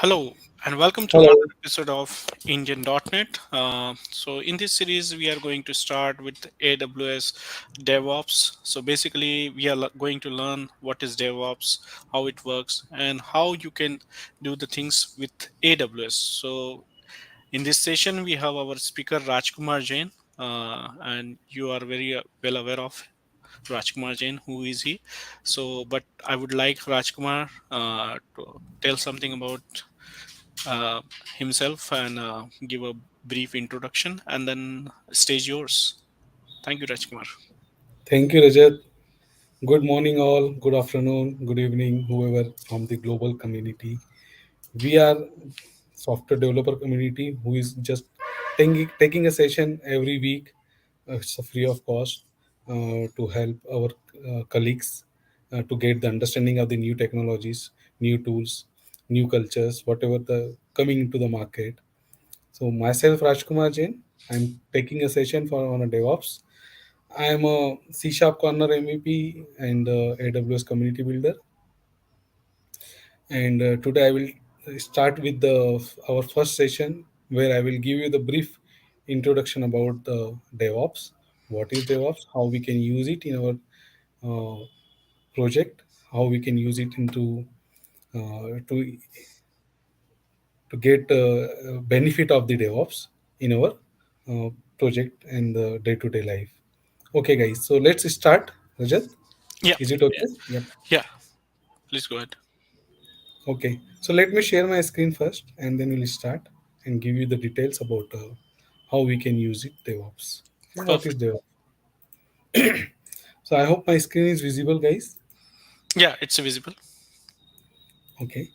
Hello and welcome to Hello. another episode of Indiandotnet. So, in this series, we are going to start with AWS DevOps. So, basically, we are going to learn what is DevOps, how it works, and how you can do the things with AWS. So, in this session, we have our speaker Rajkumar Jain, and you are very well aware of Rajkumar Jain. Who is he? So, but I would like Rajkumar to tell something about uh, himself and give a brief introduction, and then stage yours. Thank you, Rajkumar. Thank you, Rajat. Good morning, all. Good afternoon, good evening, whoever from the global community. We are software developer community who is just taking a session every week. It's a free of cost to help our colleagues to get the understanding of the new technologies, new tools, new cultures, whatever the coming into the market. So myself, Rajkumar Jain, I'm taking a session for on a DevOps. I am a C Sharp Corner MVP and AWS community builder. And today I will start with the our first session where I will give you the brief introduction about the DevOps. What is DevOps? How we can use it in our project? How we can use it into uh, to to get benefit of the DevOps in our project and the day-to-day life. Okay, guys. So let's start. Rajat, Yeah, is it okay? Yep. yeah. Please go ahead. Okay, so let me share my screen first and then we'll start and give you the details about how we can use it DevOps. Okay, what is Perfect. DevOps? So I hope my screen is visible, guys. Yeah, it's visible. Okay,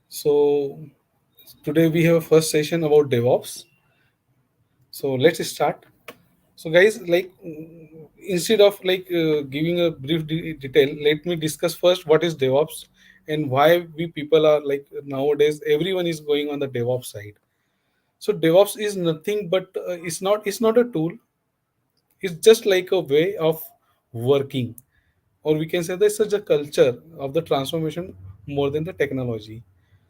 so today we have a first session about DevOps. So let's start. So guys, instead of giving a brief detail, let me discuss first what is DevOps and why we people are like nowadays everyone is going on the DevOps side. So DevOps is nothing but it's not a tool. It's just like a way of working, or we can say there's such a culture of the transformation more than the technology.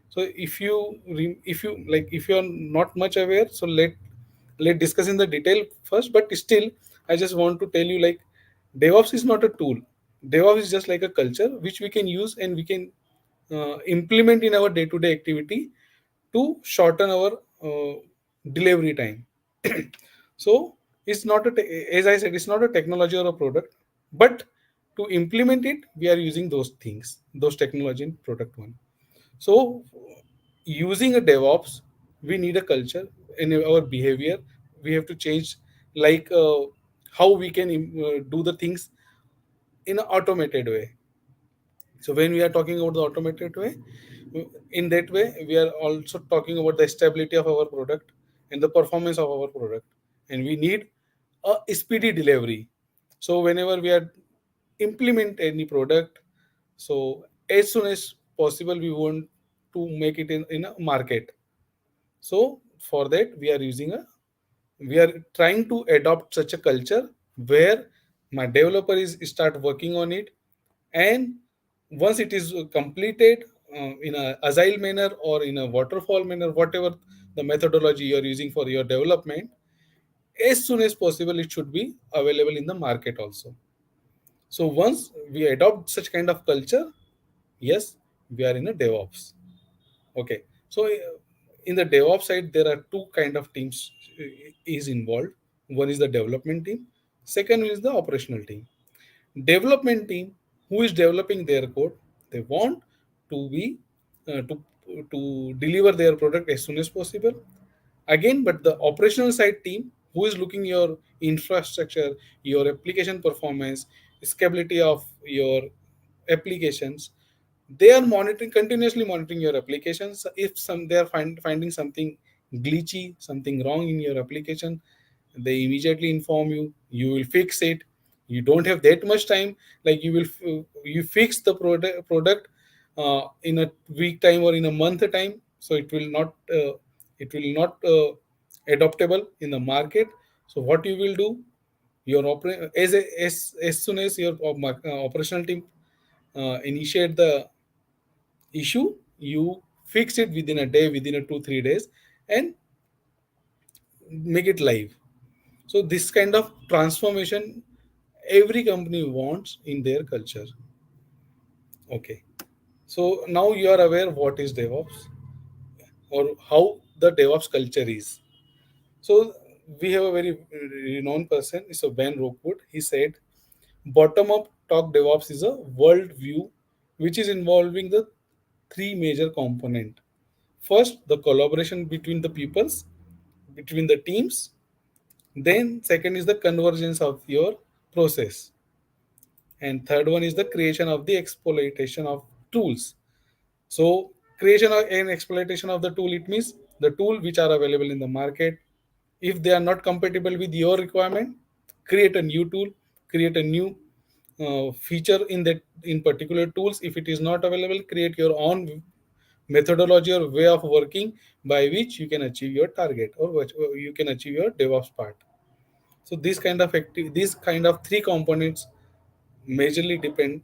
So if you're not much aware, so let discuss in the detail first. But still, I just want to tell you like DevOps is not a tool. DevOps is just like a culture which we can use and we can implement in our day-to-day activity to shorten our delivery time. So it's not as I said, it's not a technology or a product, but to implement it, we are using those things, those technology in product one. So using a DevOps, we need a culture in our behavior. We have to change like how we can do the things in an automated way. So when we are talking about the automated way, in that way, we are also talking about the stability of our product and the performance of our product. And we need a speedy delivery. So whenever we are implement any product, so as soon as possible, we want to make it in a market. So for that, we are trying to adopt such a culture where my developer is start working on it, and once it is completed in a agile manner or in a waterfall manner, whatever the methodology you are using for your development, as soon as possible it should be available in the market also. So once we adopt such kind of culture, yes, we are in a DevOps. Okay, so in the DevOps side, there are two kind of teams is involved. One is the development team. Second is the operational team. Development team, who is developing their code, they want to be to deliver their product as soon as possible. Again, but the operational side team, who is looking your infrastructure, your application performance, scalability of your applications, they are monitoring continuously monitoring your applications. If they are finding something glitchy, something wrong in your application, they immediately inform you. You will fix it. You don't have that much time. Like you fix the product in a week time or in a month time, so it will not adoptable in the market. So what you will do, as soon as your operational team initiate the issue, you fix it within a day, within a 2 3 days, and make it live. So this kind of transformation every company wants in their culture. Okay. So now you are aware what is DevOps or how the DevOps culture is. So we have a very renowned person, it's a Ben Rockwood. He said, bottom up talk DevOps is a world view which is involving the three major component. First, the collaboration between the peoples, between the teams. Then second is the convergence of your process. And third one is the creation of the exploitation of tools. So and exploitation of the tool, it means the tool which are available in the market. If they are not compatible with your requirement, create a new tool, create a new feature in that in particular tools. If it is not available, create your own methodology or way of working by which you can achieve your target or which or you can achieve your DevOps part. So these kind of three components majorly depend,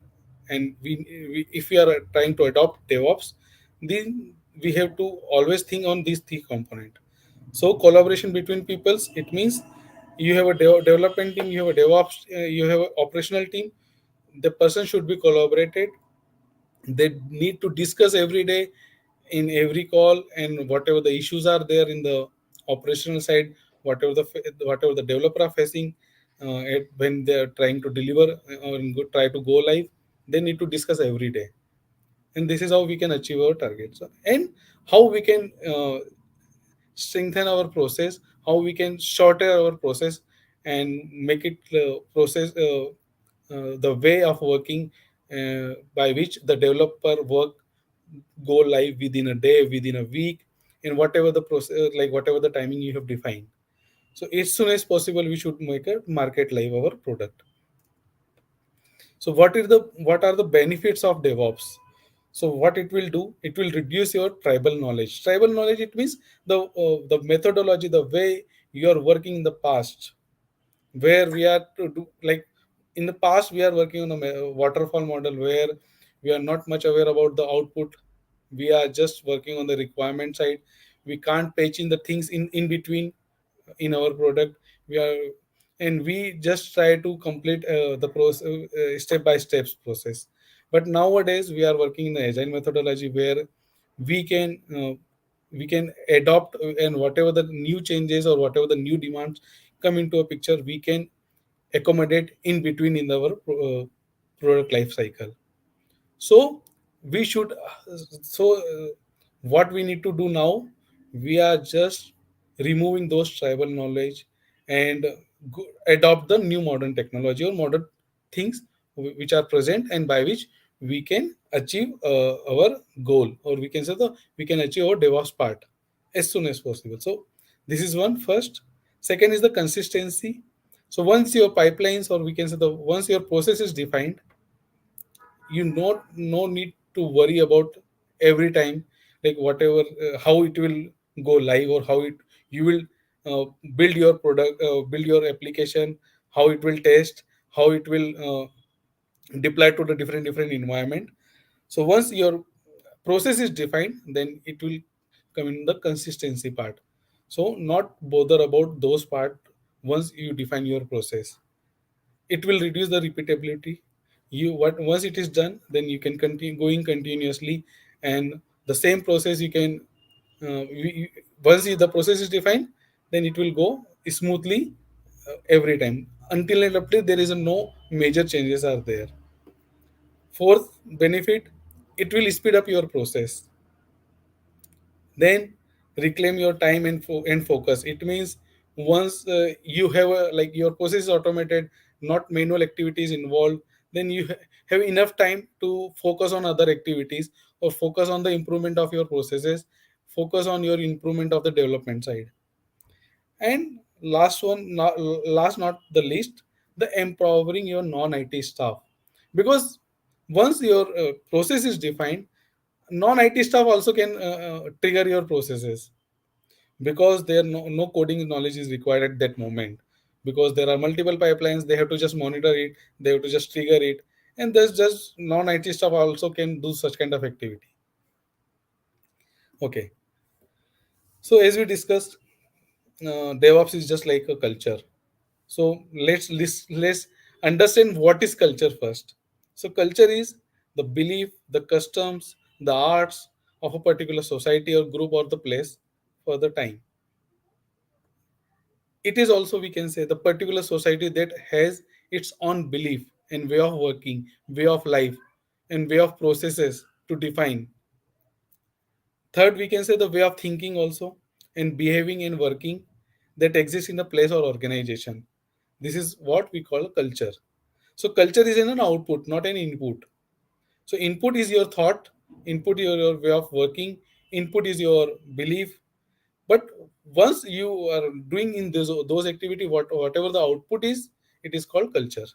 and we if we are trying to adopt DevOps, then we have to always think on these three component. So collaboration between peoples, it means you have a development team, you have a DevOps, you have an operational team. The person should be collaborated. They need to discuss every day in every call, and whatever the issues are there in the operational side, whatever the developer are facing when they are trying to deliver or try to go live, they need to discuss every day. And this is how we can achieve our targets, and how we can strengthen our process, how we can shorten our process and make it process the way of working by which the developer work go live within a day, within a week, and whatever the process, like whatever the timing you have defined. So as soon as possible we should make a market live our product. So what are the benefits of DevOps? So what it will do, it will reduce your tribal knowledge. Tribal knowledge, it means the methodology, the way you are working in the past, where we are to do, like in the past we are working on a waterfall model where we are not much aware about the output. We are just working on the requirement side. We can't patch in the things in between in our product. We are, and we just try to complete the process, step by steps process. But nowadays we are working in the agile methodology where we can uh, we can adopt and whatever the new changes or whatever the new demands come into a picture, we can accommodate in between in our product life cycle. So we should what we need to do now, we are just removing those tribal knowledge and adopt the new modern technology or modern things which are present, and by which we can achieve our goal, or we can say we can achieve our DevOps part as soon as possible. So this is one first. Second is the consistency. So once your pipelines, or we can say once your process is defined, you no need to worry about every time, like whatever how it will go live, or how it you will build your product, build your application, how it will test, how it will deploy to the different environment. So once your process is defined, then it will come in the consistency part. So not bother about those part. Once you define your process, it will reduce the repeatability. You what once it is done, then you can continue going continuously, and the same process you can once the process is defined, then it will go smoothly every time until and up till there is no major changes are there. Fourth benefit, it will speed up your process. Then reclaim your time and focus. It means once you have like your process is automated, not manual activities involved, then you have enough time to focus on other activities, or focus on the improvement of your processes, focus on your improvement of the development side. And last not the least, the empowering your non-IT staff. Because once your process is defined, non-IT staff also can trigger your processes, because there no coding knowledge is required at that moment, because there are multiple pipelines, they have to just monitor it, they have to just trigger it, and there's just non-IT staff also can do such kind of activity. Okay, so as we discussed, DevOps is just like a culture. So let's understand what is culture first. So culture is the belief, the customs, the arts of a particular society or group or the place for the time. It is also, we can say, the particular society that has its own belief and way of working, way of life, and way of processes to define. Third, we can say the way of thinking also and behaving and working that exists in a place or organization. This is what we call culture. So culture is an output, not an input. So input is your thought, input is your way of working, input is your belief. But once you are doing in those activity, whatever the output is, it is called culture.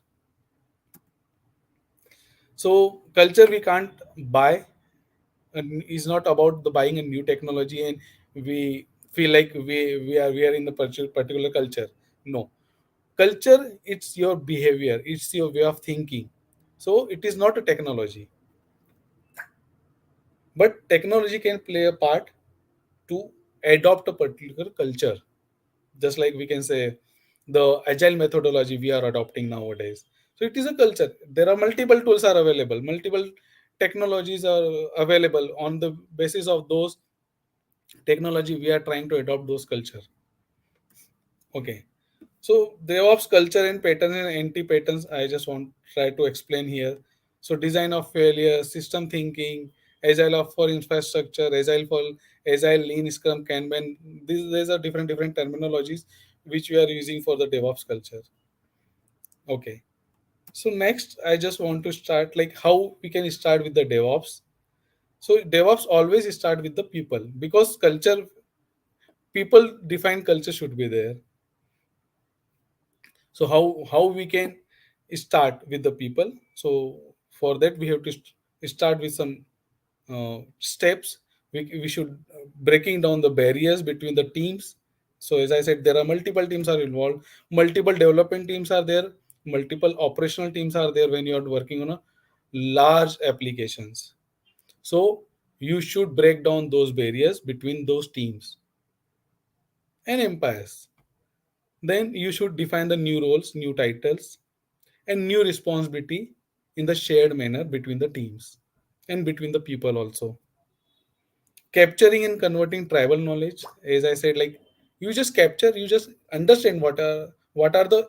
So culture we can't buy, and is not about the buying a new technology and we feel like we are in the particular culture. No, culture, it's your behavior, it's your way of thinking. So it is not a technology, but technology can play a part to adopt a particular culture. Just like we can say the agile methodology we are adopting nowadays. So it is a culture. There are multiple tools are available, multiple technologies are available. On the basis of those technology, we are trying to adopt those culture. Okay. So DevOps culture and patterns and anti-patterns, I just want try to explain here. So design of failure, system thinking, agile of for infrastructure, agile, lean, scrum, Kanban. These are different terminologies which we are using for the DevOps culture. Okay. So next, I just want to start like how we can start with the DevOps. So DevOps always start with the people because culture, people define culture should be there. So how we can start with the people? So for that we have to start with some steps. We should breaking down the barriers between the teams. So as I said, there are multiple teams are involved, multiple development teams are there, multiple operational teams are there when you are working on a large applications. So you should break down those barriers between those teams and empires. Then you should define the new roles, new titles, and new responsibility in the shared manner between the teams and between the people also. Capturing and converting tribal knowledge, as I said, like you just capture, you just understand what are the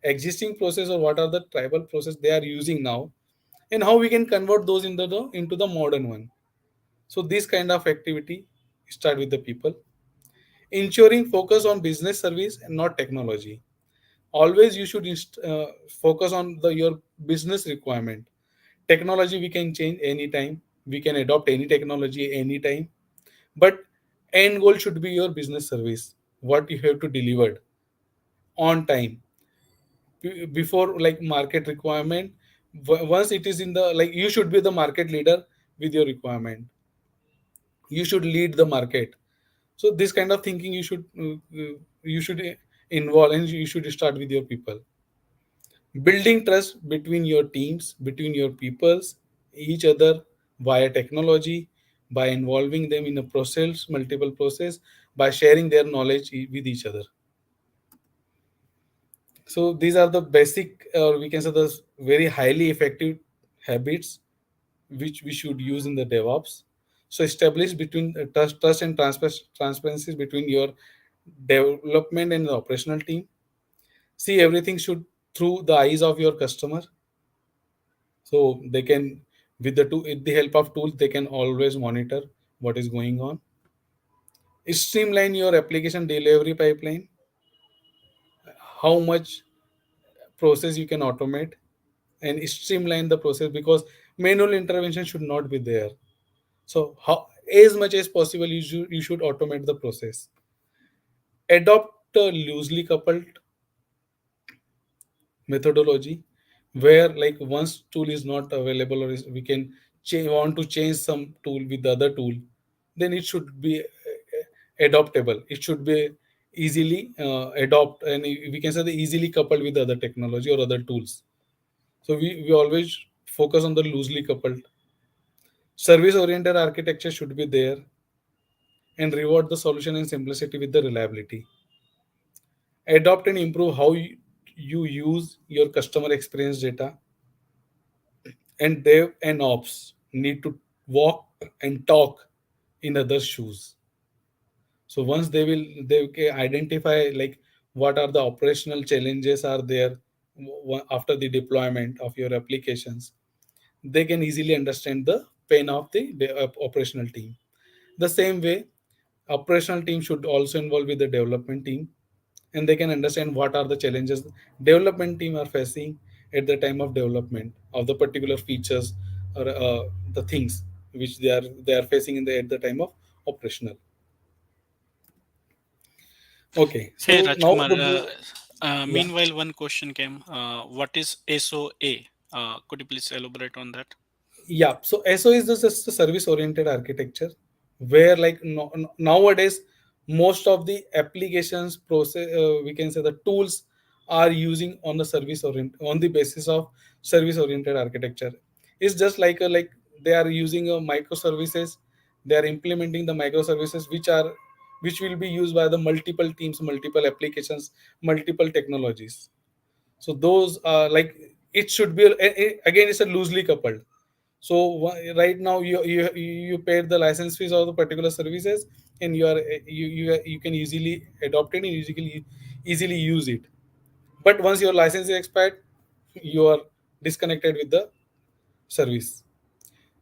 existing process or what are the tribal process they are using now, and how we can convert those into the modern one. So this kind of activity start with the people. Ensuring focus on business service and not technology. Always you should focus on your business requirement. Technology we can change anytime, we can adopt any technology anytime, but end goal should be your business service, what you have to deliver on time. Before like market requirement, once it is in the like you should be the market leader with your requirement, you should lead the market. So this kind of thinking you should involve, and you should start with your people. Building trust between your teams, between your peoples, each other via technology, by involving them in a process, multiple process, by sharing their knowledge with each other. So these are the basic, or we can say the very highly effective habits which we should use in the DevOps. So establish between trust and transparency between your development and the operational team. See everything should through the eyes of your customer, so they can, with the help of tools, they can always monitor what is going on. Streamline your application delivery pipeline, how much process you can automate, and streamline the process because manual intervention should not be there. So how, as much as possible, you should automate the process. Adopt a loosely coupled methodology where like once tool is not available, or we can want to change some tool with the other tool, then it should be adoptable, it should be easily adopt, and we can say the easily coupled with other technology or other tools. So we always focus on the loosely coupled. Service oriented architecture should be there. and reward the solution and simplicity with the reliability. Adopt and improve how you use your customer experience data, and dev and ops need to walk and talk in others' shoes. So once they can identify like what are the operational challenges are there after the deployment of your applications, they can easily understand the pain of the operational team. The same way, operational team should also involve with the development team, and they can understand what are the challenges development team are facing at the time of development of the particular features or the things which they are facing in the at the time of operational. Okay, Hey so now Rajkumar, yeah. meanwhile, one question came. What is SOA? Could you please elaborate on that? Yeah, so SO is just a service oriented architecture where like nowadays most of the applications process, we can say the tools are using on the service orient on the basis of service oriented architecture. It's just like like they are using microservices. They are implementing the microservices which will be used by the multiple teams, multiple applications, multiple technologies. So those are like it should be again it's a loosely coupled. So right now you paid the license fees of the particular services, and you can easily adopt it and easily use it. But once your license is expired, you are disconnected with the service.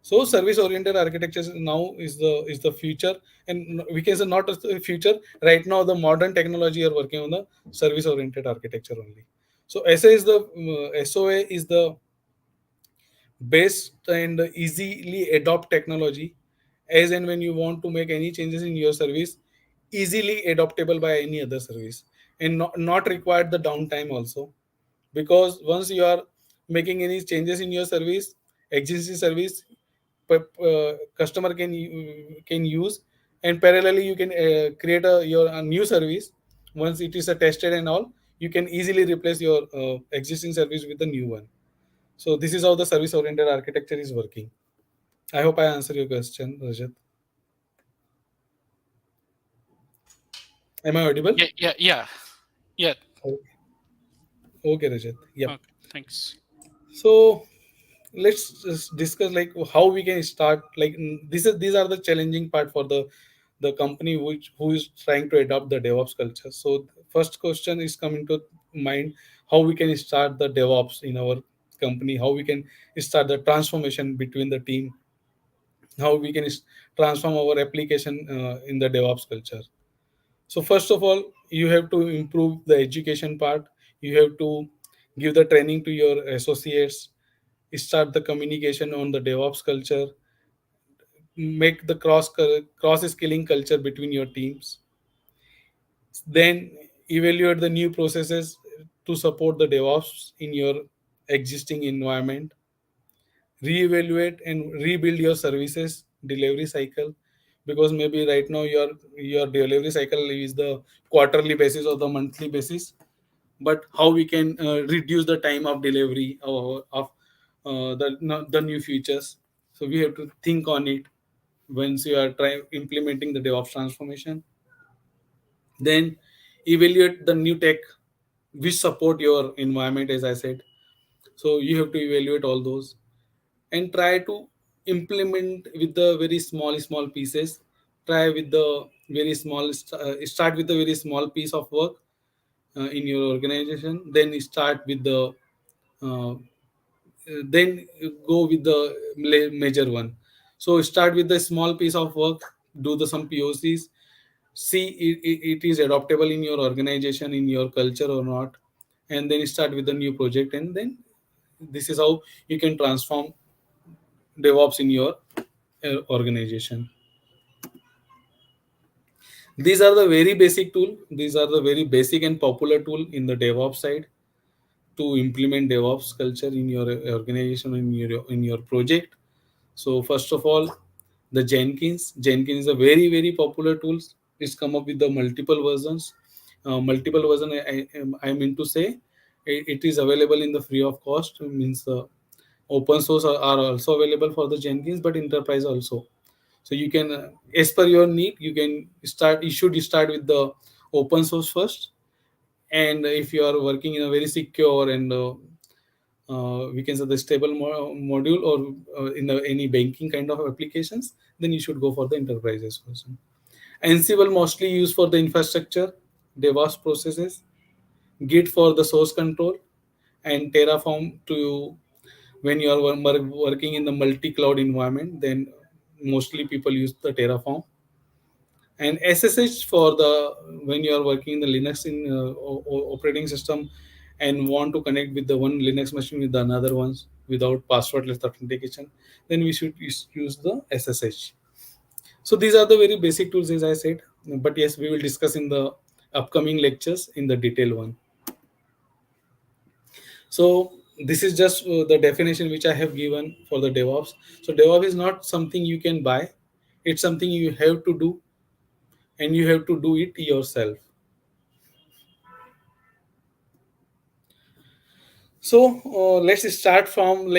So service oriented architecture now is the future, and we can say not as the future. Right now, the modern technology are working on the service oriented architecture only. So SOA is the best and easily adopt technology, as and when you want to make any changes in your service, easily adoptable by any other service, and not require the downtime also. Because once you are making any changes in your service, existing service, customer can use, and parallelly you can create a new service. Once it is tested and all, you can easily replace your existing service with the new one. So this is how the service oriented architecture is working. I hope I answer your question, Rajat. Am I audible? Yeah, yeah, yeah, yeah. Okay, okay, Rajat. Yep. Okay, thanks. So let's just discuss like how we can start. Like these are the challenging part for the company which who is trying to adopt the DevOps culture. So first question is coming to mind: how we can start the DevOps in our company? How we can start the transformation between the team? How we can transform our application in the DevOps culture? So first of all, you have to improve the education part. You have to give the training to your associates, start the communication on the DevOps culture, make the cross skilling culture between your teams. Then evaluate the new processes to support the DevOps in your existing environment. Reevaluate and rebuild your services delivery cycle, because maybe right now your delivery cycle is the quarterly basis or the monthly basis, but how we can reduce the time of delivery of the new features. So we have to think on it once you are trying implementing the DevOps transformation. Then evaluate the new tech which support your environment, as I said. So you have to evaluate all those and try to implement with the very small pieces. Try with the very start with the very small piece of work in your organization, then start with the uh, then go with the major one. So start with the small piece of work, do the some POCs, see it is adoptable in your organization, in your culture or not, and then start with the new project, and then this is how you can transform DevOps in your organization. These are the very basic tool. These are the very basic and popular tool in the DevOps side to implement DevOps culture in your organization, in your project. So first of all, the Jenkins. Jenkins is a very popular tool. It's come up with the multiple versions. Multiple version. I mean to say, it is available in the free of cost. Means open source are also available for the Jenkins, but enterprise also. So you can, as per your need, you should start with the open source first. And if you are working in a very secure and we can say the stable module, or in any banking kind of applications, then you should go for the enterprises version. Ansible mostly used for the infrastructure, DevOps processes, Git for the source control, and Terraform to when you are working in the multi-cloud environment, then mostly people use the Terraform. And SSH for the when you are working in the Linux in operating system and want to connect with the one Linux machine with the another ones without passwordless authentication, then we should use the SSH. So these are the very basic tools, as I said. But yes, we will discuss in the upcoming lectures in the detail one. So this is just the definition which I have given for the DevOps. So DevOps is not something you can buy; it's something you have to do, and you have to do it yourself. So let's start from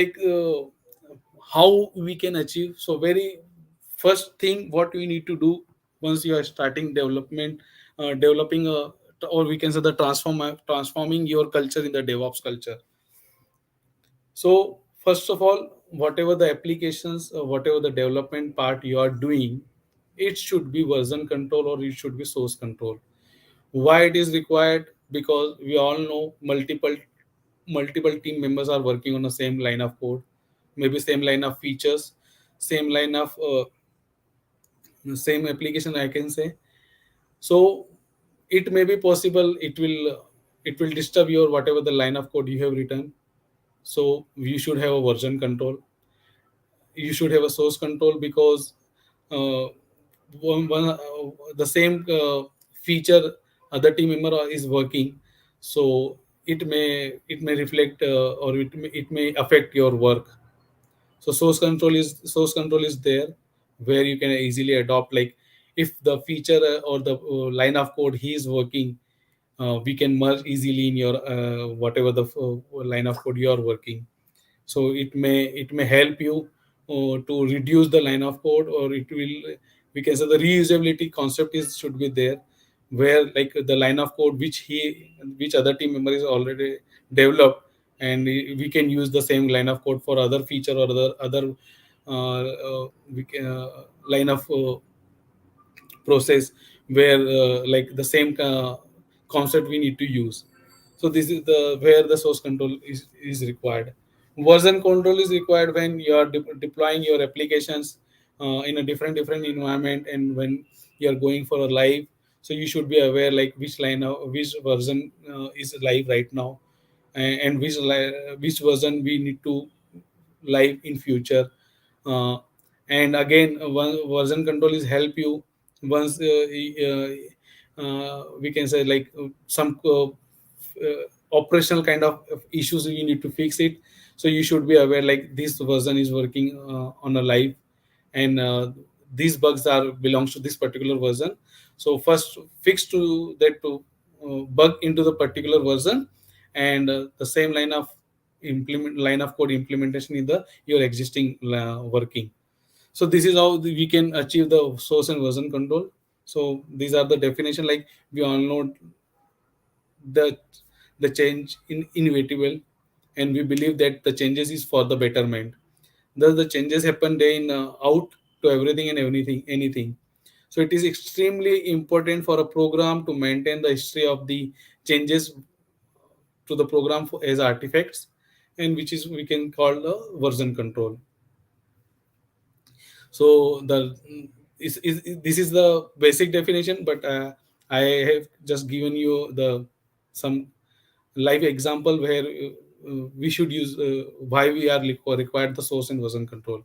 how we can achieve. So very first thing, what we need to do once you are starting development, developing a, or we can say the transforming your culture in the DevOps culture. So first of all, whatever the applications, whatever the development part you are doing, it should be version control or it should be source control. Why it is required? Because we all know multiple team members are working on the same line of code, maybe same line of features, same line of same application, I can say. So it may be possible it will disturb your whatever the line of code you have written. So you should have a version control, you should have a source control, because uh, the same feature other team member is working, so it may reflect or it may affect your work. So source control is there, where you can easily adopt, like if the feature or the line of code he is working, we can merge easily in your whatever the line of code you are working. So it may help you to reduce the line of code, or it will, we can say the reusability concept is should be there, where like the line of code which other team member is already developed, and we can use the same line of code for other feature or other line of process, where like the same concept we need to use. So this is the where the source control is required. Version control is required when you are deploying your applications in a different environment, and when you are going for a live, so you should be aware like which version is live right now, and which version we need to live in future. uh, and again, one version control is help you once we can say like some operational kind of issues you need to fix it. So you should be aware like this version is working on a live, and these bugs are belongs to this particular version. So first fix to that to bug into the particular version, and the same line of code implementation in the your existing working. So this is how we can achieve the source and version control. So these are the definition, like we all know the change in inevitable, and we believe that the changes is for the betterment. Thus the changes happen day in out to everything and anything. So it is extremely important for a program to maintain the history of the changes to the program as artifacts, and which is we can call the version control. So this is the basic definition, but I have just given you the some live example where we should use why we are required the source and version control.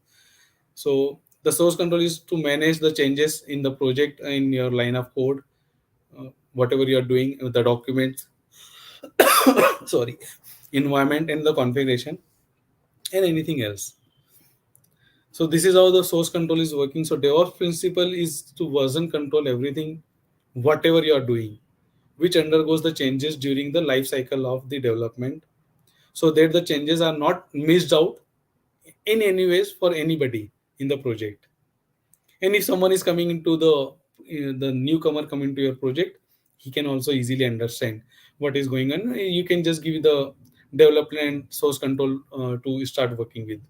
So the source control is to manage the changes in the project in your line of code, whatever you are doing with the documents, sorry, environment and the configuration and anything else. So this is how the source control is working. So DevOps principle is to version control everything, whatever you are doing, which undergoes the changes during the life cycle of the development, so that the changes are not missed out in any ways for anybody in the project. And if someone is coming into the newcomer coming to your project, he can also easily understand what is going on. You can just give the development source control to start working with.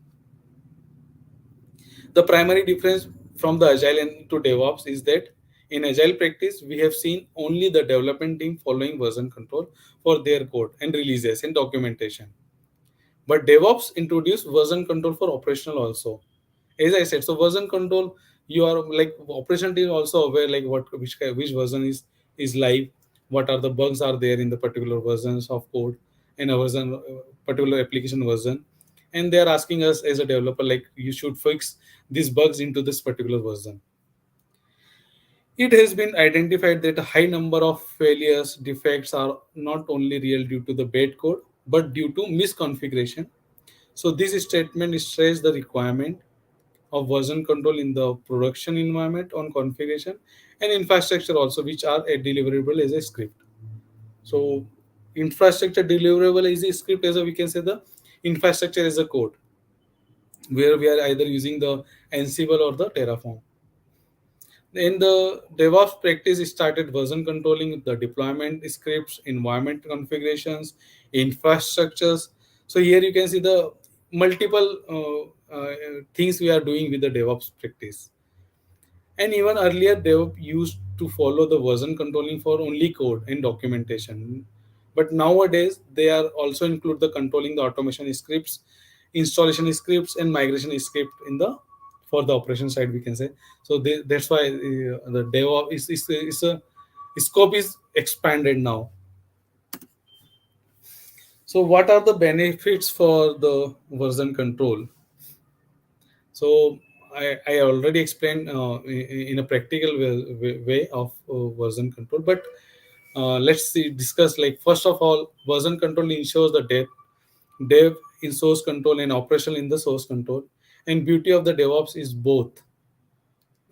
The primary difference from the agile and to DevOps is that in agile practice, we have seen only the development team following version control for their code and releases and documentation. But DevOps introduced version control for operational also. As I said, so version control, you are like operation team also aware like which version is live, what are the bugs are there in the particular versions of code and a version particular application version, and they are asking us as a developer like you should fix these bugs into this particular version. It has been identified that a high number of failures defects are not only real due to the bad code but due to misconfiguration. So this statement stressed the requirement of version control in the production environment on configuration and infrastructure also, which are a deliverable as a script. So infrastructure deliverable is a script, as a, we can say the infrastructure as a code, where we are either using the Ansible or the Terraform. In the DevOps practice, it started version controlling the deployment scripts, environment configurations, infrastructures. So here you can see the multiple things we are doing with the DevOps practice. And even earlier, they used to follow the version controlling for only code and documentation. But nowadays, they are also include the controlling the automation scripts, installation scripts, and migration script in the for the operation side. We can say so. That's why the DevOps is a scope is expanded now. So, what are the benefits for the version control? So I already explained in a practical way of version control, but let's see discuss like first of all, version control ensures the dev in source control and operational in the source control. And beauty of the DevOps is both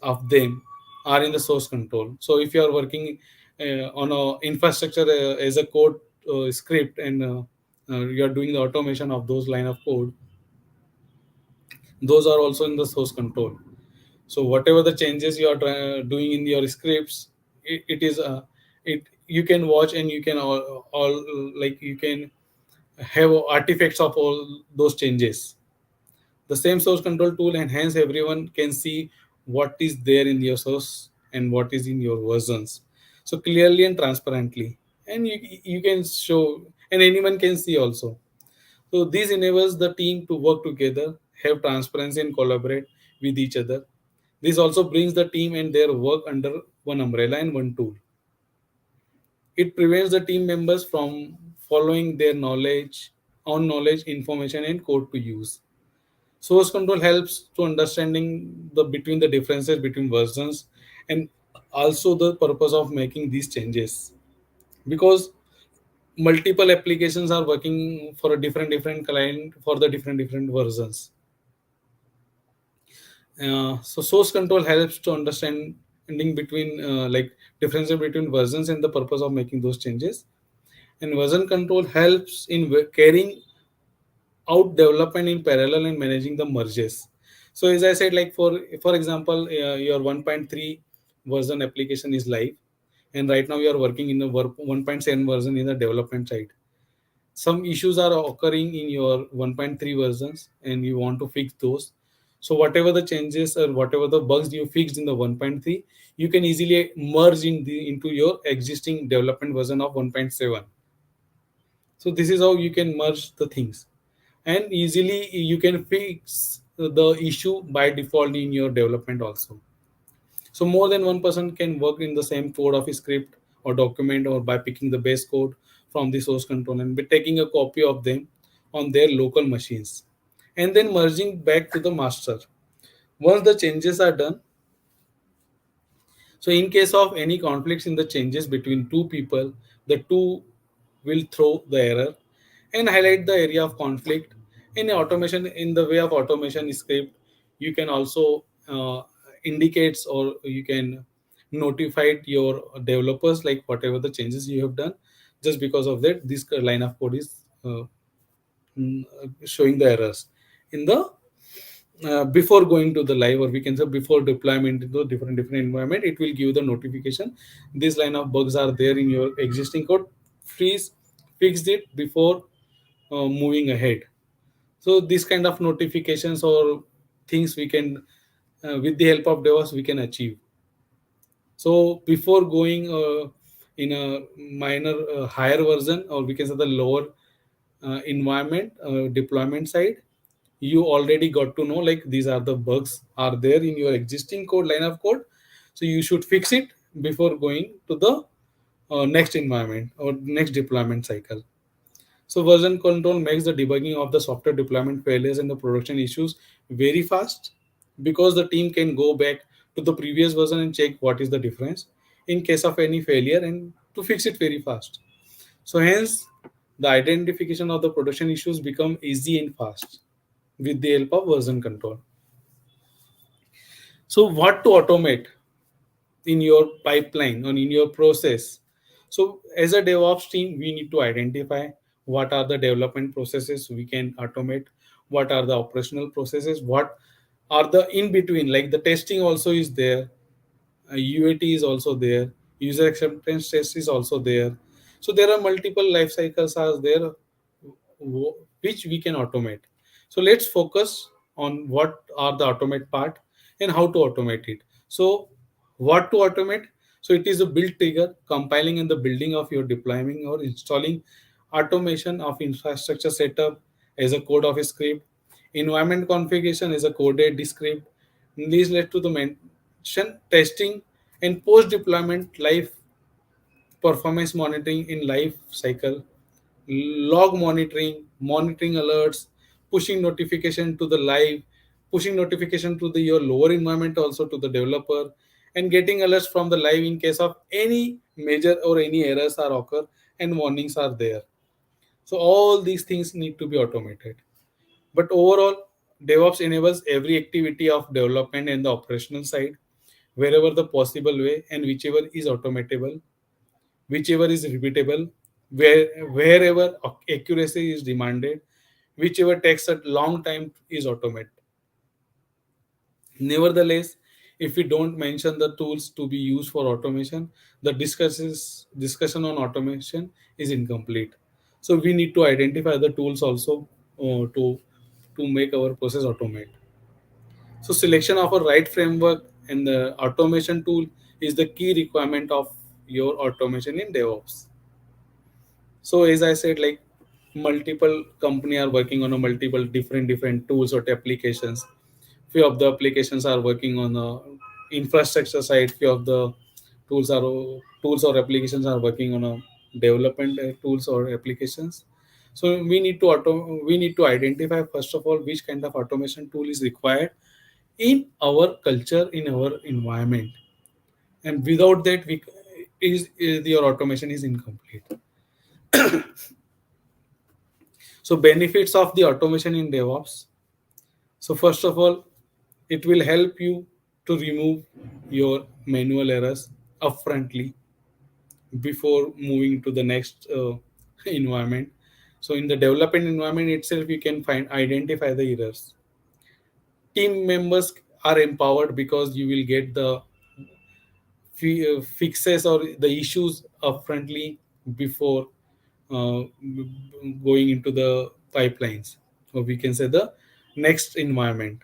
of them are in the source control. So if you are working on a infrastructure as a code script and you are doing the automation of those line of code, those are also in the source control. So whatever the changes you are doing in your scripts, it is it you can watch and you can all like you can have artifacts of all those changes. The same source control tool, and hence everyone can see what is there in your source and what is in your versions, so clearly and transparently, and you can show and anyone can see also. So this enables the team to work together, have transparency, and collaborate with each other. This also brings the team and their work under one umbrella and one tool. It prevents the team members from following their knowledge, information, and code to use. Source control helps to understanding the between the differences between versions and also the purpose of making these changes, because multiple applications are working for a different client for the different versions. So source control helps to understanding between like differences between versions and the purpose of making those changes. And version control helps in carrying out development in parallel and managing the merges. So as I said, like for example, your 1.3 version application is live, and right now you are working in the 1.7 version in the development side. Some issues are occurring in your 1.3 versions and you want to fix those. So whatever the changes or whatever the bugs you fixed in the 1.3, you can easily merge into your existing development version of 1.7. So this is how you can merge the things, and easily you can fix the issue by default in your development also. So more than one person can work in the same code of a script or document, or by picking the base code from the source control and by taking a copy of them on their local machines and then merging back to the master. Once the changes are done, so in case of any conflicts in the changes between two people, the two will throw the error and highlight the area of conflict. In automation, in the way of automation script, you can also indicates or you can notify your developers like whatever the changes you have done. Just because of that, this line of code is showing the errors in the before going to the live, or we can say before deployment into different environment, it will give the notification this line of bugs are there in your existing code. Please fix it before moving ahead. So this kind of notifications or things we can, with the help of DevOps, we can achieve. So before going in a minor higher version, or we can say the lower environment deployment side, you already got to know like these are the bugs are there in your existing code line of code. So you should fix it before going to the next environment or next deployment cycle. So version control makes the debugging of the software deployment failures and the production issues very fast, because the team can go back to the previous version and check what is the difference in case of any failure and to fix it very fast. So hence the identification of the production issues become easy and fast with the help of version control. So what to automate in your pipeline or in your process? So as a DevOps team, we need to identify what are the development processes we can automate, what are the operational processes, what are the in between, like the testing also is there, UAT is also there, user acceptance test is also there. So there are multiple life cycles are there which we can automate. So let's focus on what are the automate part and how to automate it. So what to automate? So it is a build trigger, compiling and the building of your deploying or installing, automation of infrastructure setup as a code of a script, environment configuration as a coded script. These led to the mention testing and post deployment life performance monitoring in life cycle, log monitoring, monitoring alerts, pushing notification to the live, pushing notification to the your lower environment also to the developer, and getting alerts from the live in case of any major or any errors are occur and warnings are there. So all these things need to be automated. But overall, DevOps enables every activity of development and the operational side wherever the possible way and whichever is automatable, whichever is repeatable, wherever accuracy is demanded, whichever takes a long time is automated. Nevertheless, if we don't mention the tools to be used for automation, the discussion on automation is incomplete. So we need to identify the tools also to make our process automate. So selection of a right framework and the automation tool is the key requirement of your automation in DevOps. So as I said, like multiple company are working on a multiple different tools or applications. Few of the applications are working on the infrastructure side. Few of the tools or applications are working on a development tools or applications. So we need to identify first of all which kind of automation tool is required in our culture, in our environment, and without that we is your automation is incomplete. So benefits of the automation in DevOps. So first of all, it will help you to remove your manual errors upfrontly before moving to the next environment. So in the development environment itself, you can find identify the errors. Team members are empowered because you will get the fixes or the issues upfrontly before going into the pipelines, or we can say the next environment.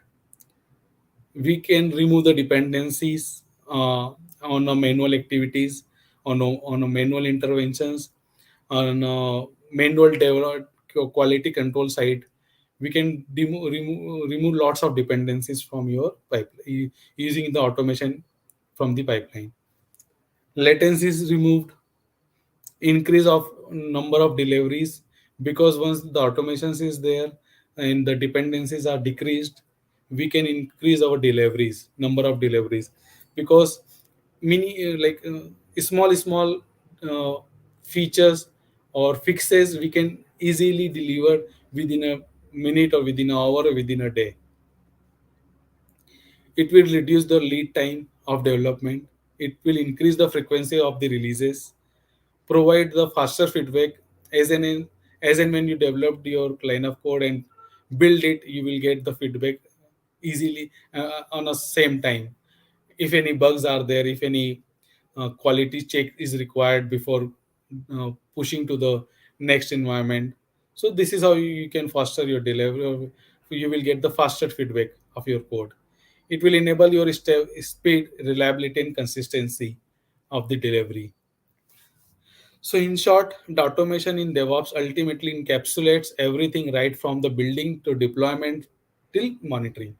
We can remove the dependencies on a manual activities, on a manual interventions, on a manual develop, quality control side. We can remove lots of dependencies from your pipeline using the automation from the pipeline. Latency is removed, increase of number of deliveries, because once the automations is there and the dependencies are decreased, we can increase our deliveries, number of deliveries, because mini small uh, features or fixes we can easily deliver within a minute or within an hour or within a day. It will reduce the lead time of development, it will increase the frequency of the releases, provide the faster feedback. As and when you developed your line of code and build it, you will get the feedback easily on a same time. If any bugs are there, if any quality check is required before pushing to the next environment. So this is how you can foster your delivery. You will get the faster feedback of your code. It will enable your speed, reliability, and consistency of the delivery. So, in short, the automation in DevOps ultimately encapsulates everything right from the building to deployment till monitoring.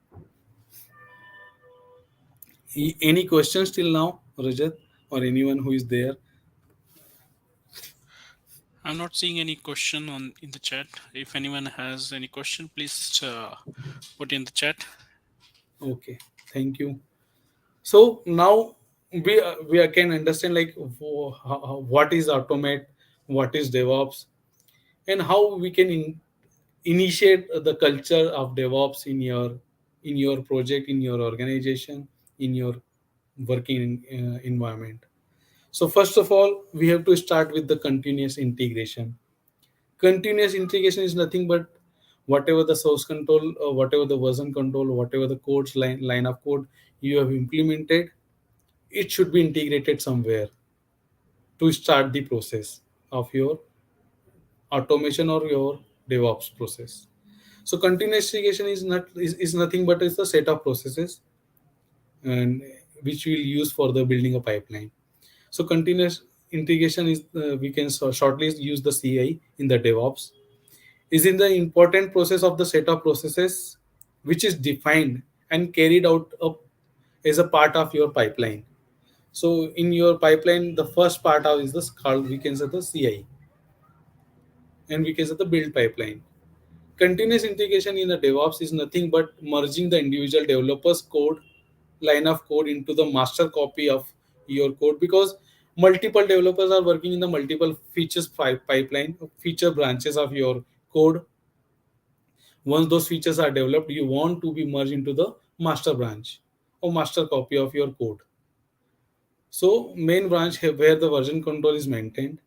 Any questions till now, Rajat, or anyone who is there? I'm not seeing any question on in the chat. If anyone has any question, please put in the chat. Okay, thank you. So now we can understand like what is automate, what is DevOps, and how we can initiate the culture of DevOps in your project, in your organization, in your working environment. So first of all, we have to start with the continuous integration. Continuous integration is nothing but whatever the source control, whatever the version control, whatever the codes line of code you have implemented, it should be integrated somewhere to start the process of your automation or your DevOps process. So continuous integration is nothing but it's a set of processes and which we'll use for the building a pipeline. So continuous integration is we can shortly use the CI in the DevOps is in the important process of the set of processes which is defined and carried out as a part of your pipeline. So in your pipeline, the first part of is the called we can say the CI and we can say the build pipeline. Continuous integration in the DevOps is nothing but merging the individual developer's code, line of code into the master copy of your code because multiple developers are working in the multiple features pipeline, feature branches of your code. Once those features are developed, you want to be merged into the master branch or master copy of your code. So main branch where the version control is maintained.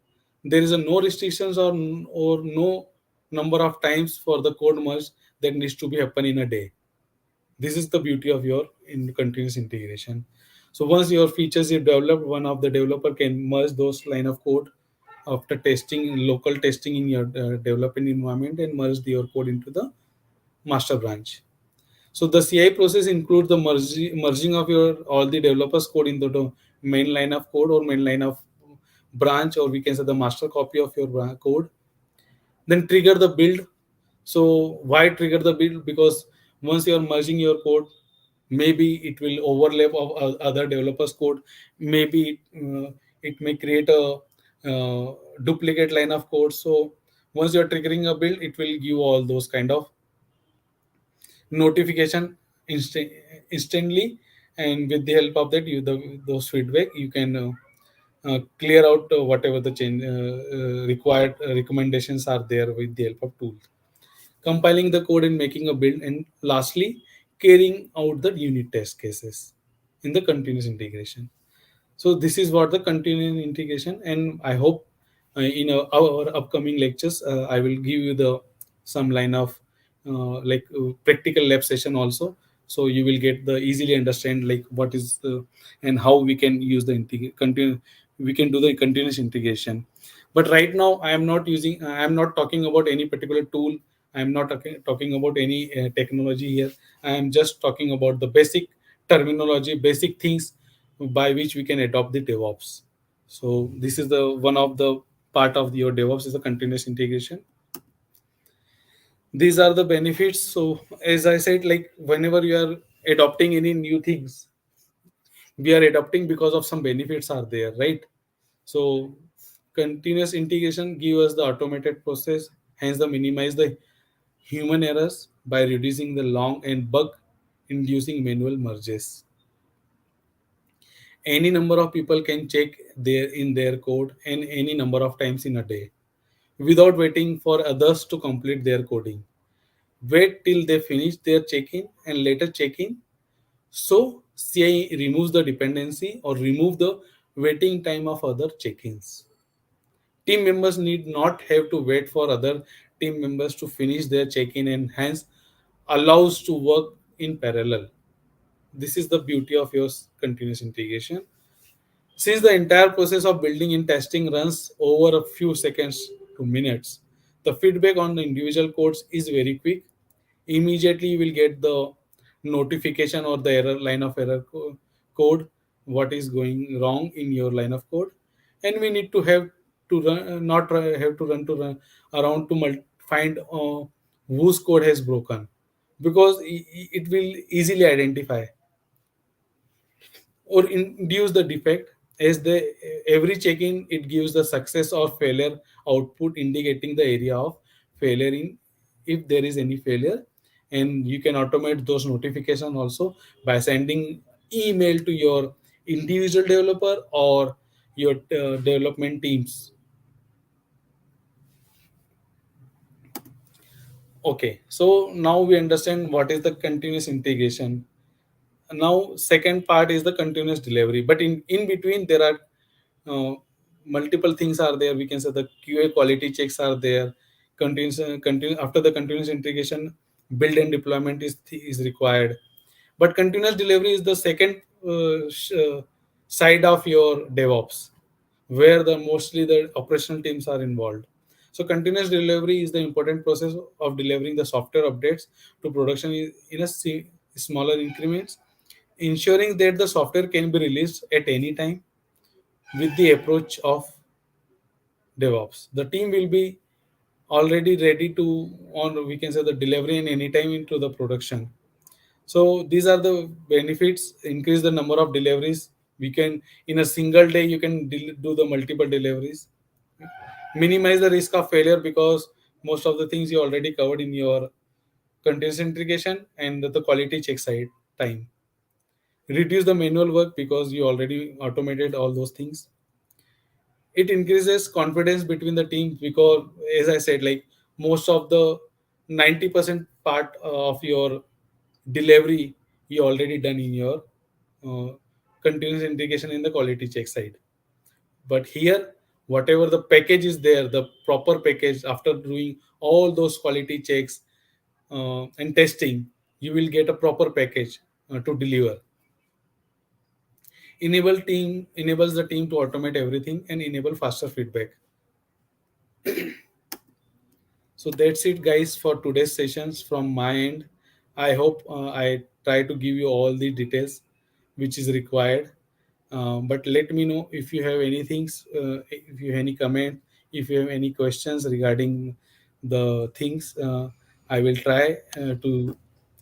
There is a no restrictions or no number of times for the code merge that needs to be happen in a day. This is the beauty of your continuous integration. So once your features is developed, one of the developer can merge those line of code after testing, local testing in your development environment and merge your code into the master branch. So the CI process includes the merging of your all the developers code into the main line of code or main line of branch, or we can say the master copy of your code. Then trigger the build. So why trigger the build? Because once you are merging your code, maybe it will overlap of other developers code. Maybe it may create a duplicate line of code. So once you are triggering a build, it will give all those kind of notification instantly, and with the help of that those feedback you can clear out whatever the change required recommendations are there with the help of tool, compiling the code and making a build, and lastly carrying out the unit test cases in the continuous integration. So this is what the continuing integration, and I hope in our upcoming lectures, I will give you the some line of practical lab session also. So you will get the easily understand like what is the and how we can use the continue we can do the continuous integration. But right now I am not talking about any particular tool. I am not talking about any technology here. I am just talking about the basic terminology, basic things by which we can adopt the DevOps. So this is the one of the part of your DevOps is the continuous integration. These are the benefits. So as I said, like whenever you are adopting any new things, we are adopting because of some benefits are there, right? So continuous integration give us the automated process, hence the minimize the human errors by reducing the long and bug inducing manual merges. Any number of people can check their code and any number of times in a day without waiting for others to complete their coding. Wait till they finish their check-in and later check-in. So CI removes the dependency or remove the waiting time of other check-ins. Team members need not have to wait for other team members to finish their check-in, and hence allows to work in parallel. This is the beauty of your continuous integration. Since the entire process of building and testing runs over a few seconds to minutes, the feedback on the individual codes is very quick. Immediately, you will get the notification or the error line of error code, what is going wrong in your line of code, and we need to have to run, not have to run around to find whose code has broken, because it will easily identify or induce the defect. As the every check-in, it gives the success or failure output, indicating the area of failure in, if there is any failure. And you can automate those notifications also by sending email to your individual developer or your development teams. Okay, so now we understand what is the continuous integration. Now second part is the continuous delivery, but in between there are uh, multiple things are there. We can say the QA quality checks are there. After the continuous integration, build and deployment is required. But continuous delivery is the second side of your DevOps, where the mostly the operational teams are involved. So continuous delivery is the important process of delivering the software updates to production in a smaller increments, ensuring that the software can be released at any time. With the approach of DevOps, the team will be already ready to, on we can say, the delivery in any time into the production. So these are the benefits. Increase the number of deliveries. We can, in a single day you can do the multiple deliveries. Minimize the risk of failure, because most of the things you already covered in your continuous integration and the quality check side time. Reduce the manual work because you already automated all those things. It increases confidence between the teams, because as I said, like most of the 90% part of your delivery you already done in your uh, continuous integration in the quality check side. But here, whatever the package is there, the proper package, after doing all those quality checks and testing, you will get a proper package to deliver. Enables the team to automate everything and enable faster feedback. So that's it, guys, for today's sessions from my end. I hope I try to give you all the details which is required. But let me know if you have anything, if you have any comment, if you have any questions regarding the things. I will try to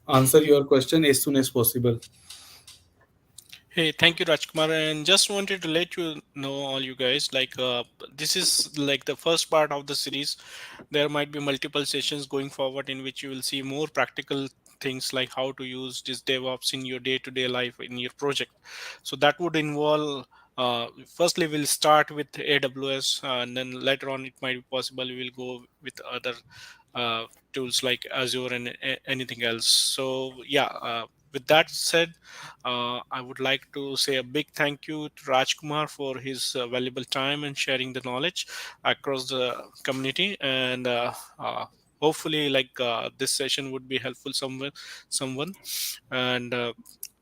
answer your question as soon as possible. Hey, thank you, Rajkumar. And just wanted to let you know, all you guys, like this is like the first part of the series. There might be multiple sessions going forward in which you will see more practical things like how to use this DevOps in your day-to-day life in your project. So that would involve. Firstly, we'll start with AWS, and then later on, it might be possible we will go with other uh, tools like Azure and anything else. So yeah, with that said, I would like to say a big thank you to Rajkumar for his valuable time and sharing the knowledge across the community. And hopefully, like this session would be helpful someone. And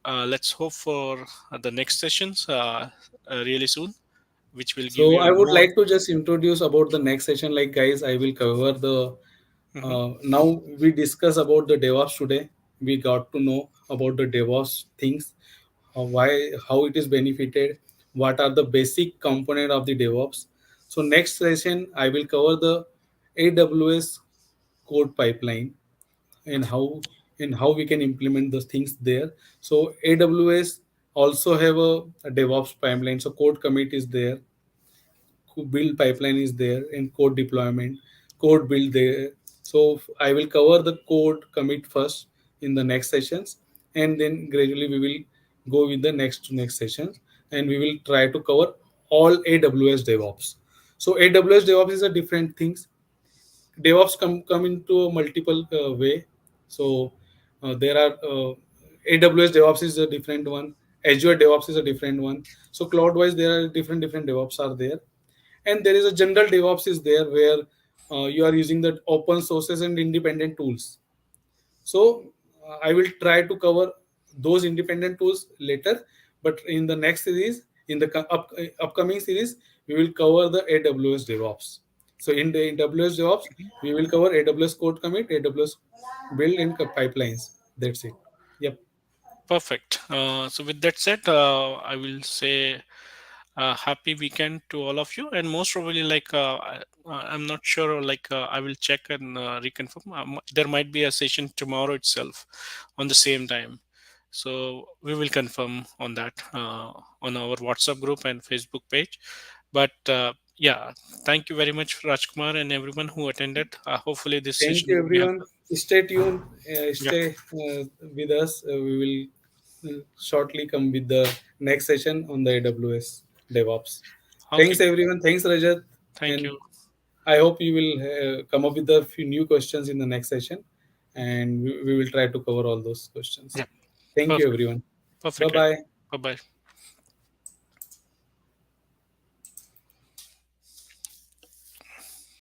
let's hope for the next sessions really soon, which will give So you I would more. like to just introduce about the next session. Like guys, I will cover the. Mhm. Now we discuss about the DevOps today. We got to know about the DevOps things, how it is benefited, what are the basic component of the DevOps. So next session I will cover the AWS code pipeline, and how we can implement those things there. So AWS also have a DevOps pipeline. So code commit is there, build pipeline is there, and code deployment, code build there. So I will cover the code commit first in the next sessions, and then gradually we will go with the next sessions, and we will try to cover all AWS DevOps. So AWS DevOps is a different things. DevOps come into a multiple way. So there are AWS DevOps is a different one. Azure DevOps is a different one. So cloud wise, there are different DevOps are there, and there is a general DevOps is there, where you are using the open sources and independent tools. So I will try to cover those independent tools later, but in the next series, in the upcoming series, we will cover the AWS DevOps. So in the AWS DevOps, we will cover AWS code commit, AWS build and pipelines. That's it. Yep. Perfect. So with that said, I will say happy weekend to all of you, and most probably, I'm not sure. I will check and reconfirm. There might be a session tomorrow itself, on the same time. So we will confirm on that on our WhatsApp group and Facebook page. But yeah, thank you very much, Rajkumar, and everyone who attended. Hopefully, this Thank session you, will be everyone. helpful. Stay tuned. Yeah. Stay with us. We will shortly come with the next session on the AWS DevOps. Okay. Thanks, everyone. Thanks, Rajat. Thank And you. I hope you will come up with a few new questions in the next session. And we will try to cover all those questions. Yeah. Thank you, Perfect. everyone. Bye Perfect. bye. Bye bye.